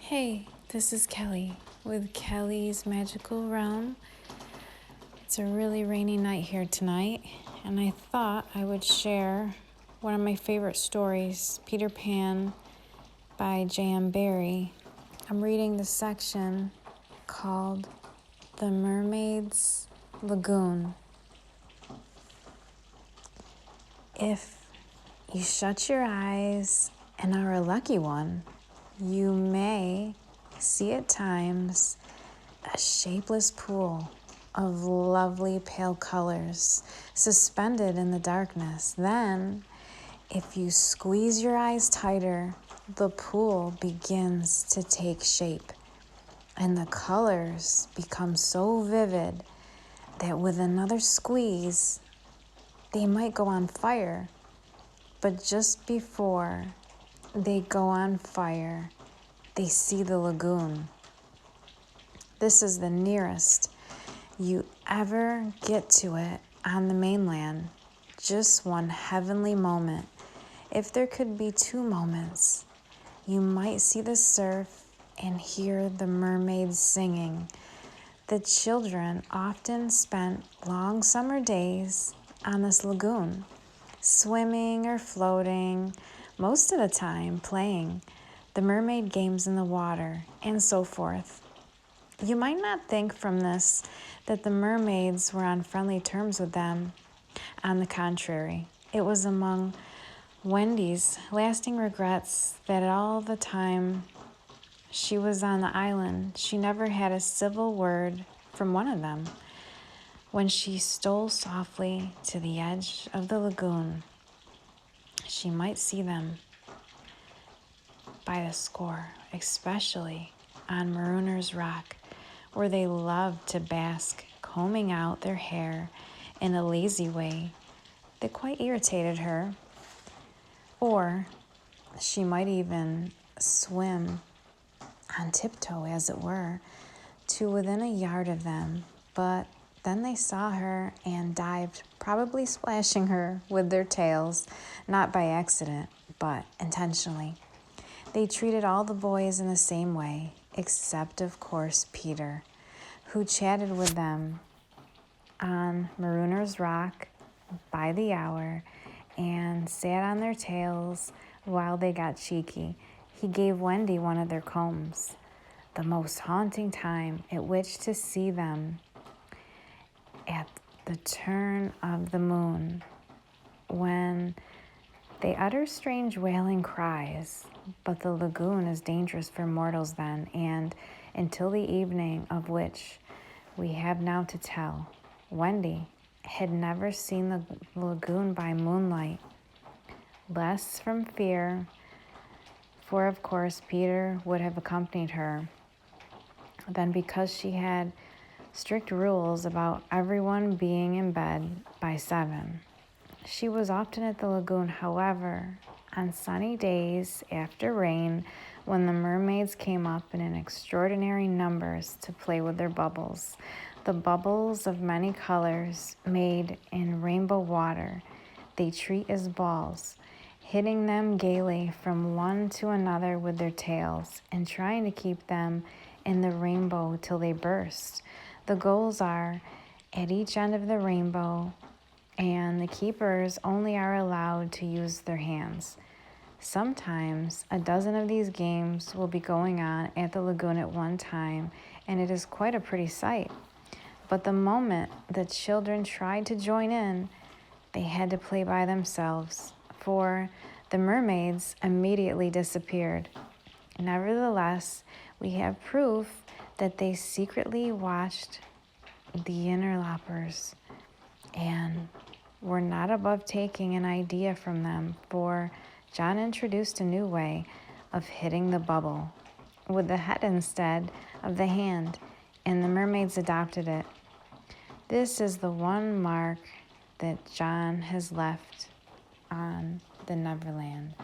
Hey, this is Kelly with Kelly's Magical Realm. It's a really rainy night here tonight, and I thought I would share one of my favorite stories, Peter Pan by J.M. Barrie. I'm reading the section called The Mermaids Lagoon. If you shut your eyes and are a lucky one, you may see at times a shapeless pool of lovely pale colors suspended in the darkness. Then, if you squeeze your eyes tighter, the pool begins to take shape, and the colors become so vivid that with another squeeze, they might go on fire. But just before they go on fire, they see the lagoon. This is the nearest you ever get to it on the mainland. Just one heavenly moment. If there could be two moments, you might see the surf and hear the mermaids singing. The children often spent long summer days on this lagoon, swimming or floating, most of the time playing the mermaid games in the water, and so forth. You might not think from this that the mermaids were on friendly terms with them. On the contrary, it was among Wendy's lasting regrets that all the time she was on the island, she never had a civil word from one of them. When she stole softly to the edge of the lagoon, she might see them by the score, especially on Marooner's Rock, where they loved to bask, combing out their hair in a lazy way that quite irritated her. Or she might even swim on tiptoe, as it were, to within a yard of them, but then they saw her and dived, probably splashing her with their tails, not by accident, but intentionally. They treated all the boys in the same way, except, of course, Peter, who chatted with them on Marooner's Rock by the hour and sat on their tails while they got cheeky. He gave Wendy one of their combs. The most haunting time at which to see them at the turn of the moon, when they utter strange wailing cries. But the lagoon is dangerous for mortals then, and until the evening of which we have now to tell, Wendy had never seen the lagoon by moonlight, less from fear, for of course Peter would have accompanied her, than because she had strict rules about everyone being in bed by 7. She was often at the lagoon, however, on sunny days after rain, when the mermaids came up in extraordinary numbers to play with their bubbles. The bubbles of many colors made in rainbow water they treat as balls, hitting them gaily from one to another with their tails and trying to keep them in the rainbow till they burst. The goals are at each end of the rainbow, and the keepers only are allowed to use their hands. Sometimes a dozen of these games will be going on at the lagoon at one time, and it is quite a pretty sight. But the moment the children tried to join in, they had to play by themselves, for the mermaids immediately disappeared. Nevertheless, we have proof that they secretly watched the interlopers and were not above taking an idea from them, for John introduced a new way of hitting the bubble with the head instead of the hand, and the mermaids adopted it. This is the one mark that John has left on the Neverland.